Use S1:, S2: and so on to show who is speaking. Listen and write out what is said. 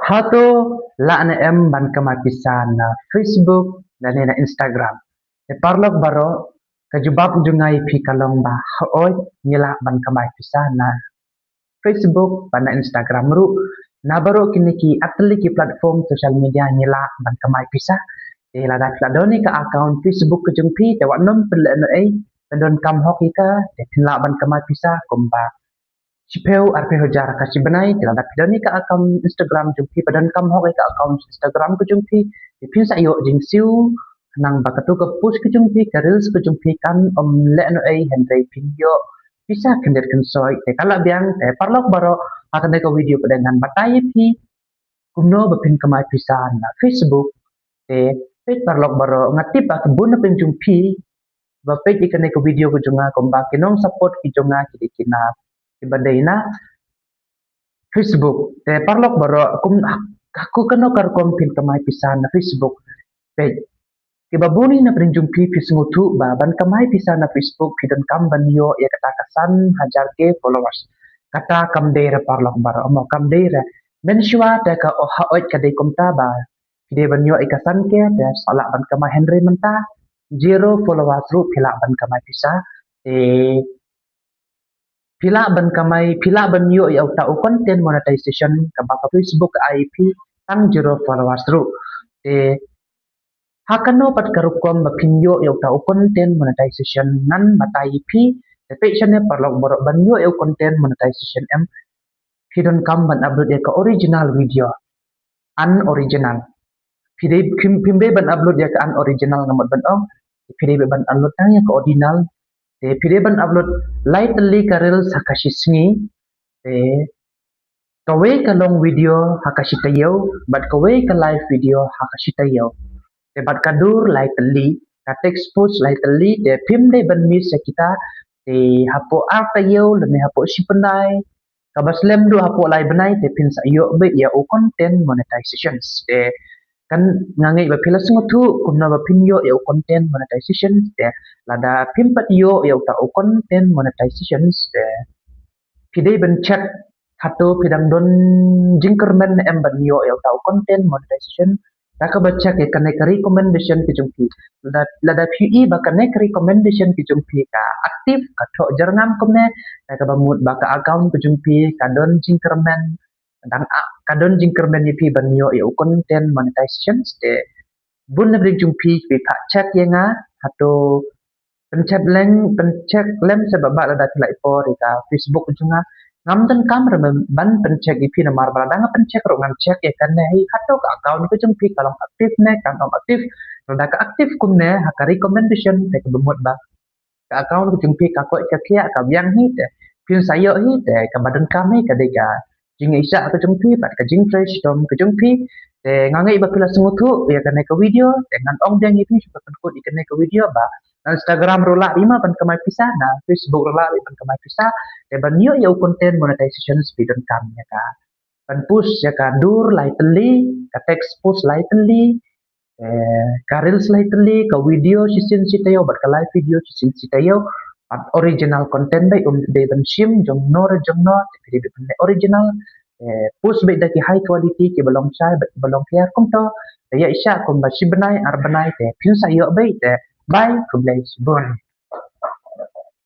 S1: Hato la na em ban kamapisan na Facebook dan na Instagram. E parlok baro kajubab jungai pi kalong ba haoy nila ban kamapisan na Facebook ban na Instagram ru na baro kini ki atli ki platform social media nila ban kamapisah. E la dak la doni ka account Facebook ke jungpi te wanom pel no ai don kam hoki ka te la ban kamapisah komba Sipeu arpe hojar kasi benai tidak dapat dani ka account Instagram jumpi padan kam ho ka account Instagram ko jumpi ipin sa yo jing siu nang bakatu ka post ko jumpi ka reels ko jumpi kan le no ai hendai video bisa kendet kan soi te kala biang te parlok baro akan ka video dengan batai pi kumno bapin kamai pisan na Facebook te pet parlok baro ngatip ak bun na penjumpi bapet ikan ka video ko junga komba kinong support ki junga kina ibadai na Facebook te parlok baro aku kano kar kompin kamai pisan na Facebook page kibabuni na prinjumpi fisngutu ba ban kamai pisan na Facebook pidan kam banyo ya kata kasan hajar ke followers kata kam dera parlok baro mo kam dera menshua te ka oha oi ka de komta ba kide banyo ikasan ke te sala ban kamai Henry menta zero followers ru pila ban kamai pisa pila ban yo ya uta content monetization ka ba Facebook IP tang zero followers ru hakano pat karukom mapinyo ya uta content monetization nan mata IP tapi chane parlok borok banyo ya content monetization hidden kam ban upload ya ka original video unoriginal pimbe ban upload ya ka unoriginal ngamot ban ong pide ban upload ya ka original pide ban upload lightly ka reels hakashisngi kawe ka long video hakashitayo but kawe ka live video hakashitayo bat kadur lightly ka text post lightly de pimde ban mis kita hapo artayo le hapo sipanai kabaslem du hapo lai benai te pin sa yo be ya o content monetizations kan ngangai ba pilas ngotu kunna ba pinyo ya content monetization lada pimpat yo ya ta o content monetizations pide ban chat hato pidang don jingkermen ban yo ya ta content monetization taka baca ke connect recommendation ke jumpi lada PE ba connect recommendation ke jumpi ka aktif ka thok jarngam komne ka bamut ba ka account ke jumpi ka don jingkermen dan kadon jingkermen ni pi banyo ya content monetization bun na jumpi pe ka chat yenga hato pencet lem sebab ba lada kelai por ka Facebook junga ngam dan kamera ban pencet ipi na mar bala danga pencet ro ngam check ya kan nei hato ka account ko jumpi kalau aktif ne kan aktif lada ka aktif kum ne ha ka recommendation te ka bumut ba ka account ko jumpi ka ko ka kia ka biang hi te pin sayo hi te ka badan kami ka de ka jing isa ka jumpi pat ka jing fresh dom ka jumpi te ngangai ba pila sungutu ya kan ka video dengan ong dang ipi seperti ko ikan ka video ba Instagram rola lima ban kamai pisah na Facebook rola ban kamai pisah ban yo yo content monetization speed dan kam ya ka ban push ya ka dur lightly ka text post lightly ka reels lightly ka video sisin sitayo bat ka live video sisin sitayo original content by de ban sim jong no de original post by da ki high quality ki balong sai balong clear kum to ya isya kum ba sibnai arbanai te pin sa yo by te bye kublai bon